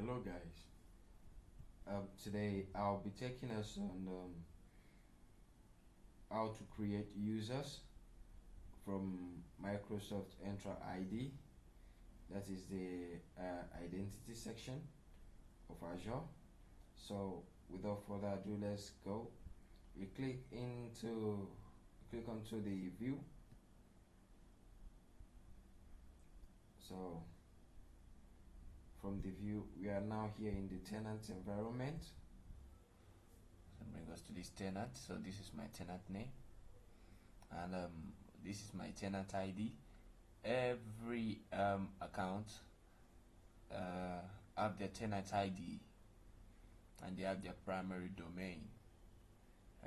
Hello guys. Today I'll be taking us on how to create users from Microsoft Entra ID. That is the identity section of Azure. So without further ado, let's go. We click onto the view. So from the view, we are now here in the tenant environment. So bring us to this tenant. So this is my tenant name, and this is my tenant ID. Every account have their tenant ID, and they have their primary domain.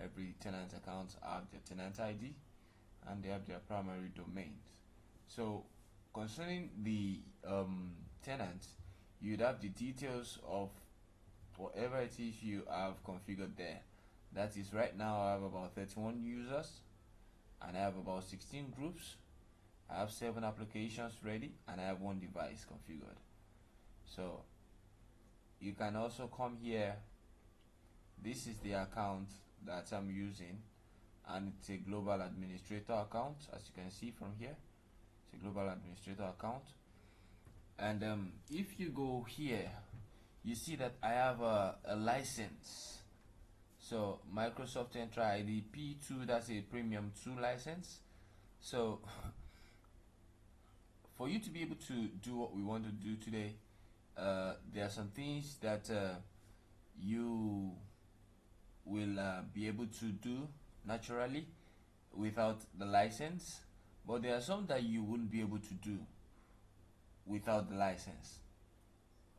Every tenant account have their tenant ID, and they have their primary domains. So concerning the tenant, you'd have the details of whatever it is you have configured there. That is, right now I have about 31 users and I have about 16 groups. I have 7 applications ready and I have 1 device configured. So you can also come here. This is the account that I'm using, and it's a global administrator account, as you can see from here. It's a global administrator account. And if you go here, you see that I have a license. So Microsoft Entra ID P2, that's a premium 2 license. So for you to be able to do what we want to do today, there are some things that you will be able to do naturally without the license, but there are some that you wouldn't be able to do without the license.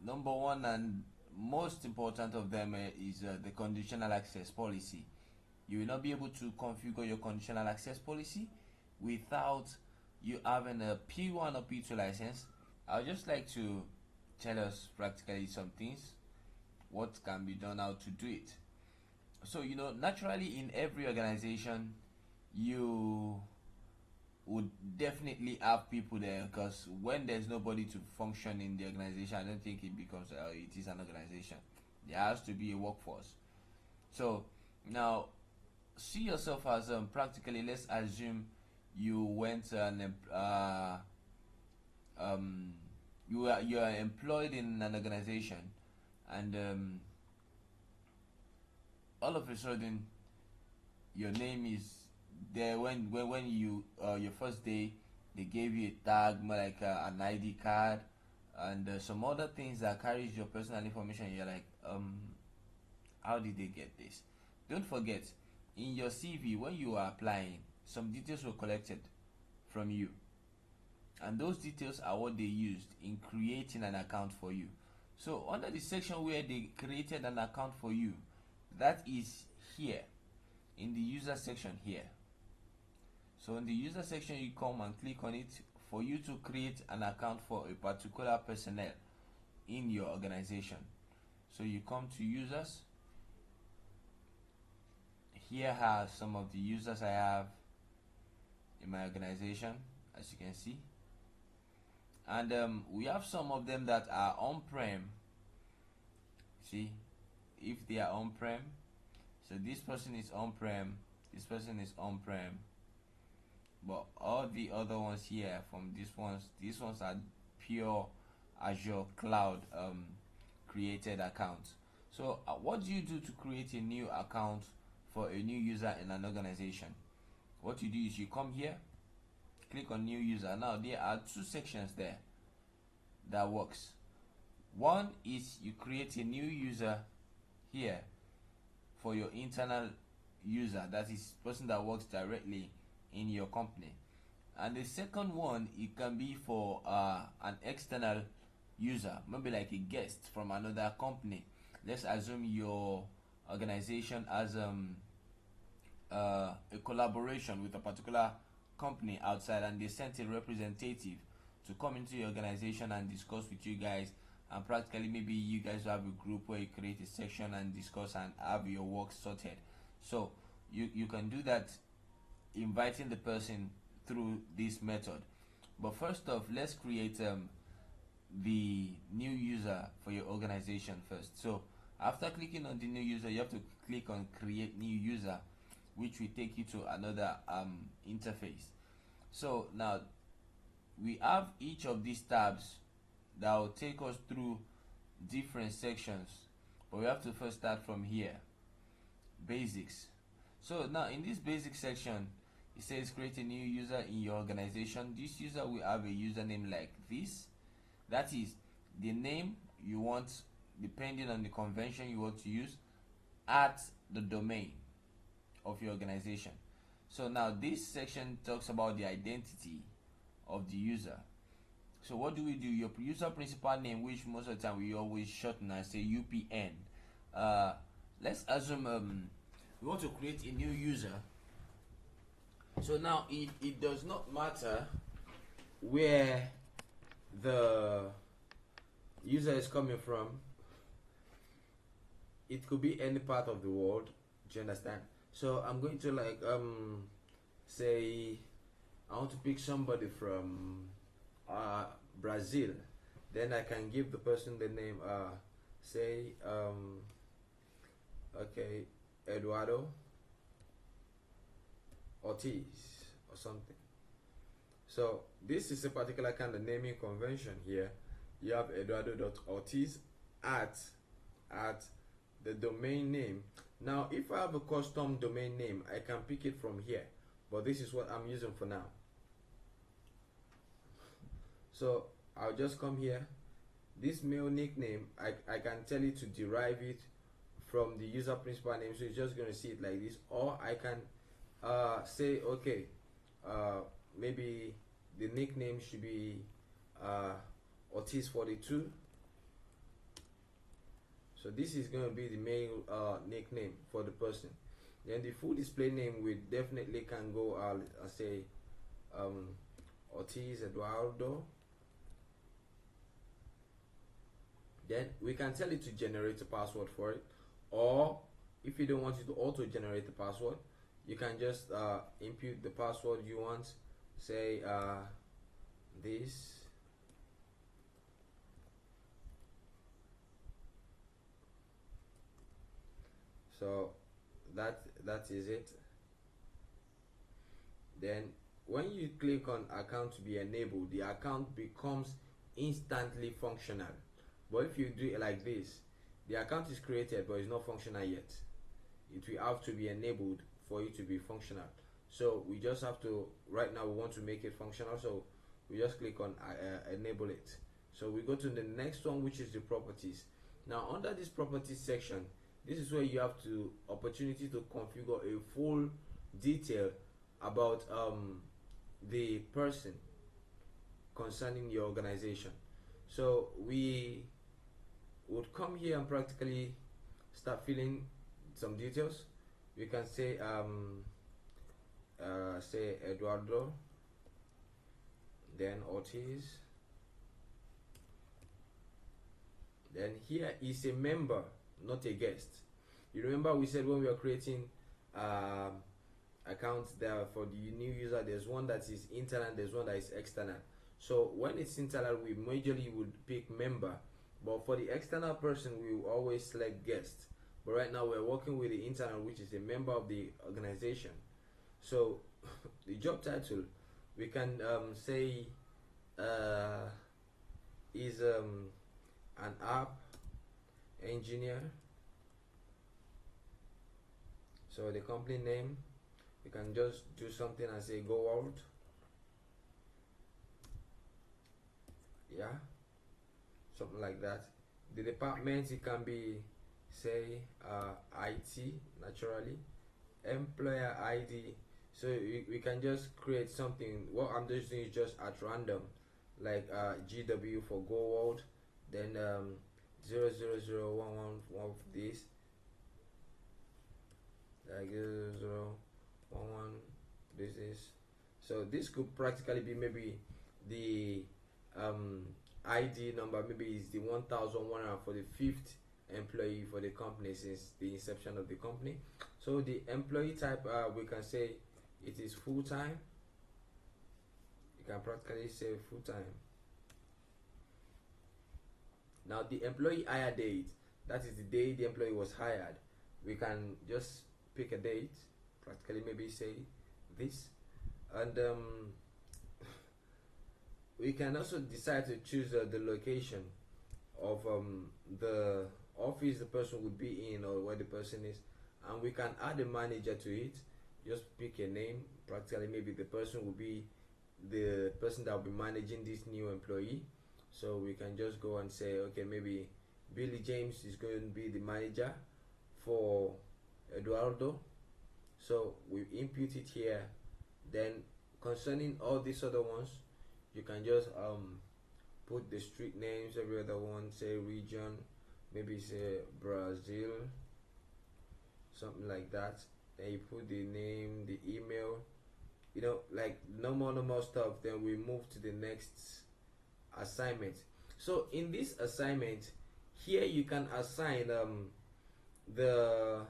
Number one and most important of them is the conditional access policy. You will not be able to configure your conditional access policy without you having a P1 or P2 license. I would just like to tell us practically some things, what can be done, how to do it. So naturally in every organization you would definitely have people there, because when there's nobody to function in the organization, I don't think it becomes it is an organization. There has to be a workforce. So now see yourself as practically, let's assume you went and you are employed in an organization, and all of a sudden your name is there. When you your first day, they gave you a tag, more like an ID card, and some other things that carries your personal information. You're like, how did they get this? Don't forget, in your CV, when you are applying, some details were collected from you, and those details are what they used in creating an account for you. So under the section where they created an account for you, that is here in the user section here. So in the user section, you come and click on it for you to create an account for a particular personnel in your organization. So you come to users. Here are some of the users I have in my organization, as you can see. And we have some of them that are on-prem. See, if they are on-prem, so this person is on-prem, this person is on-prem, but all the other ones here, from these ones are pure Azure cloud created accounts. So what do you do to create a new account for a new user in an organization? What you do is you come here, click on new user. Now there are 2 sections there that works. One is you create a new user here for your internal user, that is person that works directly in your company. And the second one, it can be for an external user, maybe like a guest from another company. Let's assume your organization has a collaboration with a particular company outside, and they sent a representative to come into your organization and discuss with you guys, and practically maybe you guys have a group where you create a section and discuss and have your work sorted. So you can do that, inviting the person through this method. But first off, let's create the new user for your organization first. So after clicking on the new user, you have to click on create new user, which will take you to another interface. So now we have each of these tabs that will take us through different sections, but we have to first start from here, basics. So now in this basic section, it says create a new user in your organization. This user will have a username like this. That is the name you want, depending on the convention you want to use, at the domain of your organization. So now this section talks about the identity of the user. So what do? Your user principal name, which most of the time we always shorten and say UPN. Let's assume we want to create a new user. So now it does not matter where the user is coming from. It could be any part of the world. Do you understand? So I'm going to like say I want to pick somebody from Brazil. Then I can give the person the name say okay, Eduardo Ortiz or something. So this is a particular kind of naming convention here. You have Eduardo.Ortiz at the domain name. Now if I have a custom domain name, I can pick it from here, but this is what I'm using for now. So I'll just come here. This mail nickname, I can tell it to derive it from the user principal name, so it's just going to see it like this. Or I can say okay, maybe the nickname should be Ortiz42. So this is going to be the main nickname for the person. Then the full display name we definitely can go I'll say Ortiz Eduardo. Then we can tell it to generate a password for it, or if you don't want it to auto generate the password, you can just input the password you want. Say this. So that is it. Then when you click on account to be enabled, the account becomes instantly functional. But if you do it like this, the account is created but it's not functional yet. It will have to be enabled for it to be functional. So we just have to, right now we want to make it functional, so we just click on enable it. So we go to the next one, which is the properties. Now under this properties section, this is where you have to opportunity to configure a full detail about the person concerning your organization. So we would come here and practically start filling some details. We can say say Eduardo, then Ortiz, then here is a member, not a guest. You remember we said when we are creating accounts there for the new user, there's one that is internal, there's one that is external. So when it's internal, we majorly would pick member, but for the external person we will always select guest. But right now we're working with the internal, which is a member of the organization. So the job title we can say is an app engineer. So the company name, you can just do something and say go out. Yeah, something like that. The department, it can be say IT naturally. Employer ID, so we can just create something. What I'm just doing is just at random, like GW for Go World, then 00011 of this, like 0011 business. So this could practically be maybe the ID number, maybe is the 1145th employee for the company since the inception of the company. So the employee type, we can say it is full-time. You can practically say full-time. Now the employee hire date, that is the day the employee was hired. We can just pick a date, practically maybe say this, and we can also decide to choose the location of the office the person would be in, or where the person is, and we can add a manager to it. Just pick a name, practically maybe the person will be the person that will be managing this new employee. So we can just go and say, okay, maybe Billy James is going to be the manager for Eduardo. So we input it here. Then concerning all these other ones, you can just put the street names, every other one, say region, maybe say Brazil, something like that. Then you put the name, the email, like normal stuff. Then we move to the next assignment. So in this assignment here, you can assign the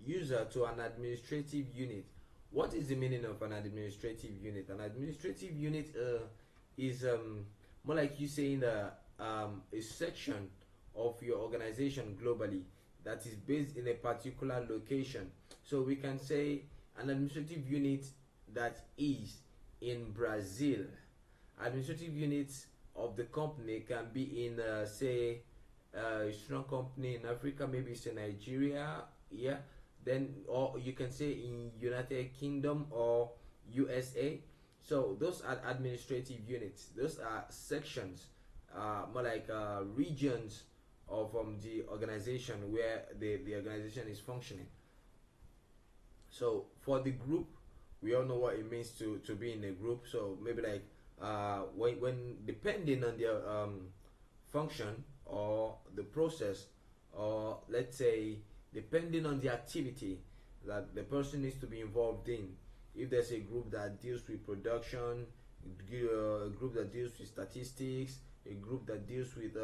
user to an administrative unit. What is the meaning of an administrative unit? An administrative unit is more like you saying a section of your organization globally that is based in a particular location. So we can say an administrative unit that is in Brazil. Administrative units of the company can be in say a strong company in Africa, maybe it's in Nigeria, yeah. Then, or you can say in United Kingdom or USA. So those are administrative units. Those are sections, more like regions of the organization where the organization is functioning. So for the group, we all know what it means to be in a group. So maybe like when depending on their function or the process, or let's say depending on the activity that the person needs to be involved in. If there's a group that deals with production, a group that deals with statistics, a group that deals with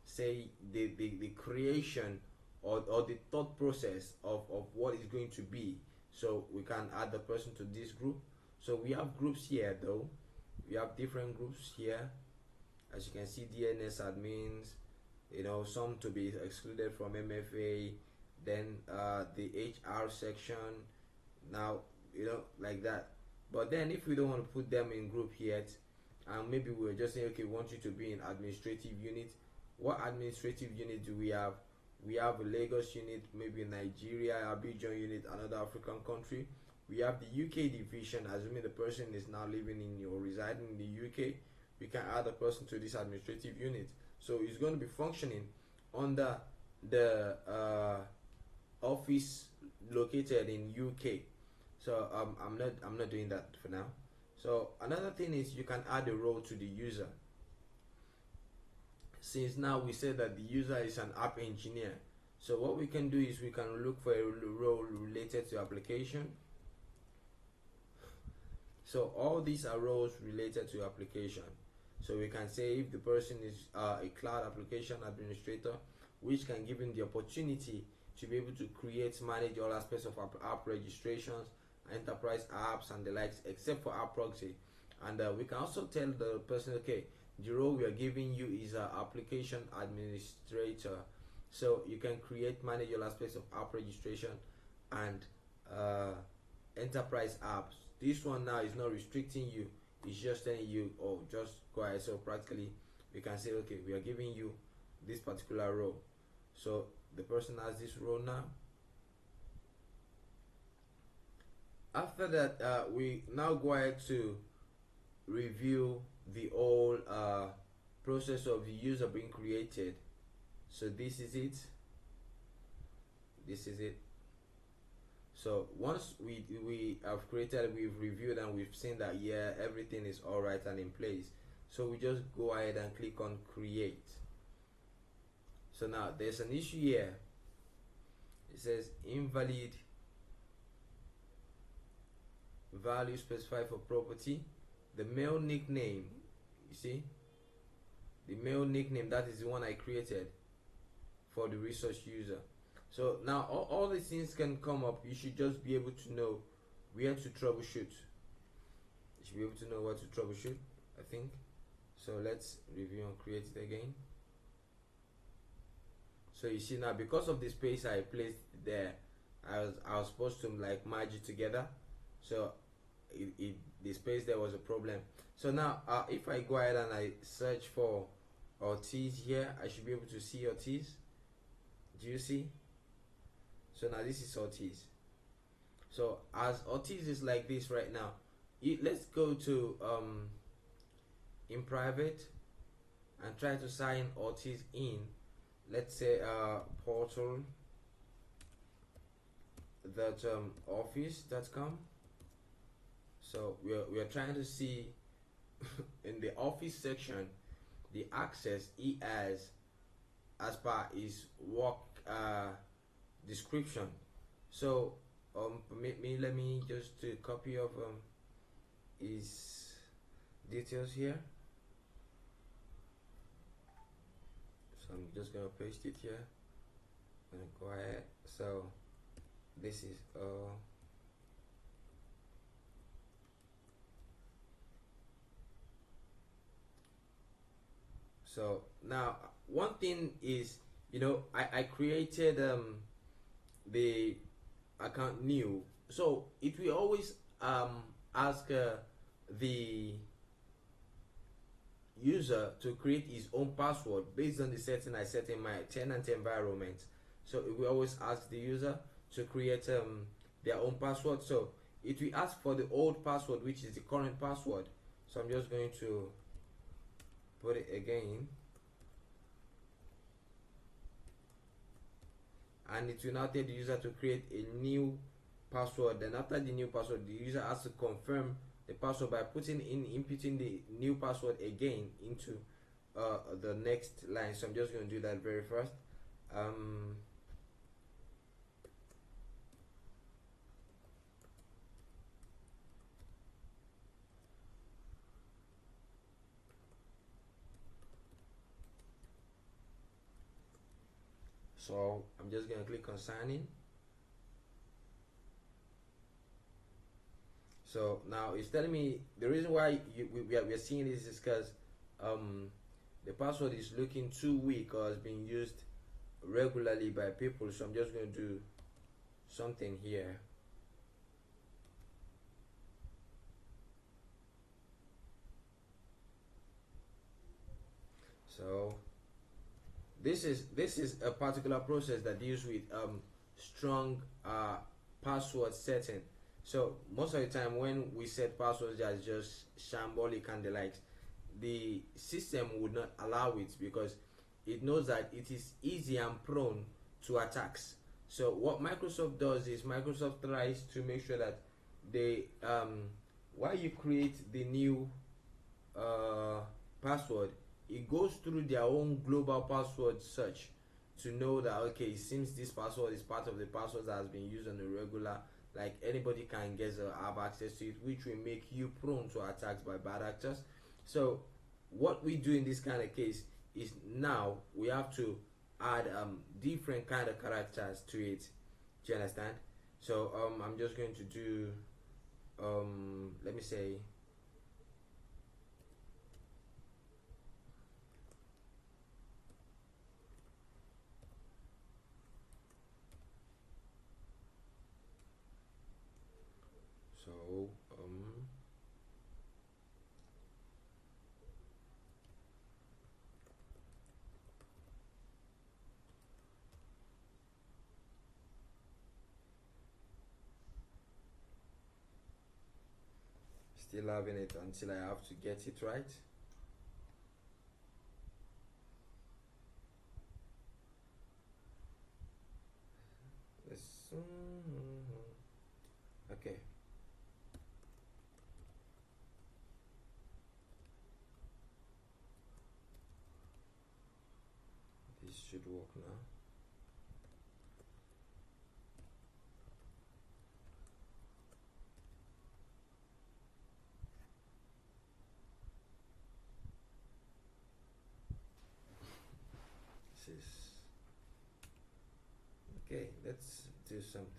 say the creation or the thought process of what is going to be, so we can add the person to this group. So we have groups here though. We have different groups here, as you can see, DNS admins, some to be excluded from MFA, then the HR section, now like that. But then if we don't want to put them in group yet, and maybe we're just saying, okay, we want you to be in administrative unit. What administrative unit do we have? We have a Lagos unit, maybe Nigeria, Abidjan unit, another African country. We have the UK division, assuming the person is now living in or residing in the UK. We can add a person to this administrative unit. So it's going to be functioning under the office located in UK. So I'm not doing that for now. So another thing is you can add a role to the user. Since now we said that the user is an app engineer, so what we can do is we can look for a role related to application. So all these are roles related to application. So we can say if the person is a cloud application administrator, which can give him the opportunity to be able to create, manage all aspects of app registrations, enterprise apps and the likes, except for app proxy. And we can also tell the person, okay, the role we are giving you is an application administrator. So you can create, manage all aspects of app registration and enterprise apps. This one now is not restricting you, it's just telling you, oh, just go ahead. So practically we can say, okay, we are giving you this particular role. So the person has this role now. After that, we now go ahead to review the whole process of the user being created. So this is it. This is it. So once we have created, we've reviewed and we've seen that, yeah, everything is all right and in place. So we just go ahead and click on create. So now there's an issue here. It says invalid value specified for property. The mail nickname, you see, the mail nickname, that is the one I created for the resource user. So now all these things can come up. You should just be able to know where to troubleshoot. You should be able to know what to troubleshoot, I think. So let's review and create it again. So you see now, because of the space I placed there, I was supposed to like merge it together. So the space there was a problem. So now if I go ahead and I search for Ortiz here, I should be able to see Ortiz. Do you see? So now this is Ortiz. So as Ortiz is like this right now, let's go to in private and try to sign Ortiz in. Let's say portal that office.com. So we are trying to see in the office section the access he has as per his work description. So let me just do a copy of his details here. So I'm just gonna paste it here. I'm gonna go ahead. So this is so now one thing is, you know, I created the account new, so it will always ask the user to create his own password based on the setting I set in my tenant environment. So it will always ask the user to create their own password. So it will ask for the old password, which is the current password. So I'm just going to put it again, and it will now tell the user to create a new password. Then after the new password, the user has to confirm the password by inputting the new password again into the next line. So I'm just going to do that very first. So I'm just going to click on sign in. So now it's telling me the reason why we are seeing this is because the password is looking too weak or is being used regularly by people. So I'm just going to do something here. So this is a particular process that deals with strong password setting. So most of the time when we set passwords that is just shambolic and the likes, the system would not allow it because it knows that it is easy and prone to attacks. So what Microsoft does is Microsoft tries to make sure that they while you create the new password, it goes through their own global password search to know that okay, it seems this password is part of the password that has been used on a regular, like anybody can get have access to it, which will make you prone to attacks by bad actors. So what we do in this kind of case is now we have to add different kind of characters to it. Do you understand? So I'm just going to do let me say so still having it until I have to get it right. Okay. This should work now. This is okay. Let's do something.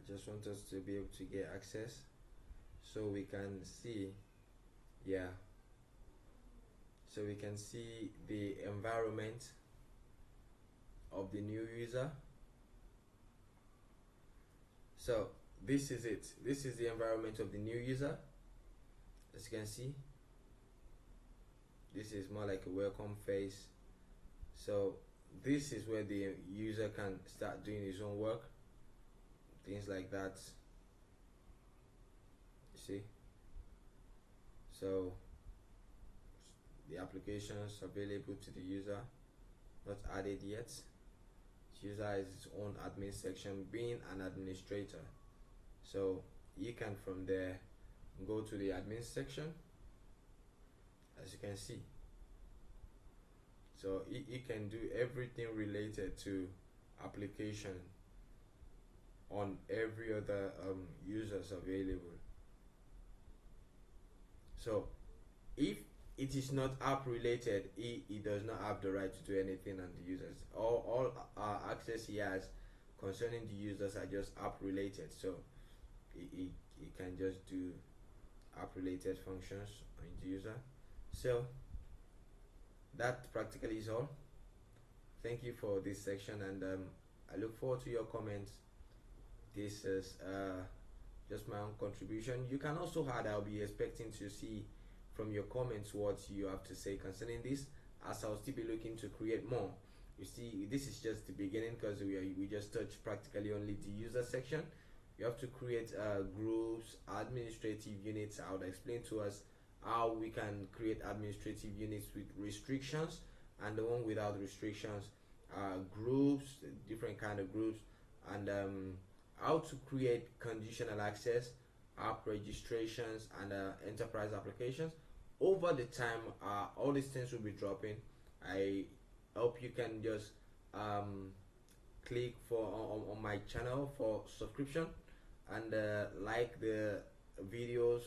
just want us to be able to get access so we can see, yeah, so we can see the environment of the new user. So this is it. This is the environment of the new user. As you can see, this is more like a welcome face. So this is where the user can start doing his own work, things like that. You see, so the applications available to the user, not added yet. User has its own admin section, being an administrator, so you can from there go to the admin section, as you can see. So it can do everything related to application on every other users available. So if it is not app related, it does not have the right to do anything on the users. All access he has concerning the users are just app related, so it can just do app related functions on the user. So that practically is all. Thank you for this section, and I look forward to your comments. This is just my own contribution. You can also add. I'll be expecting to see from your comments what you have to say concerning this, as I'll still be looking to create more. You see, this is just the beginning, because we just touched practically only the user section. You have to create groups, administrative units. I would explain to us how we can create administrative units with restrictions, and the one without restrictions, groups, different kind of groups, and how to create conditional access, app registrations, and enterprise applications. Over the time, all these things will be dropping. I hope you can just click on my channel for subscription, and like the videos,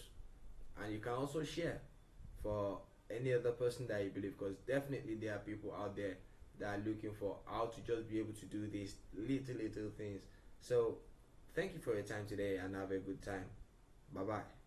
and you can also share for any other person that you believe, because definitely there are people out there that are looking for how to just be able to do these little things. So thank you for your time today, and have a good time. Bye bye.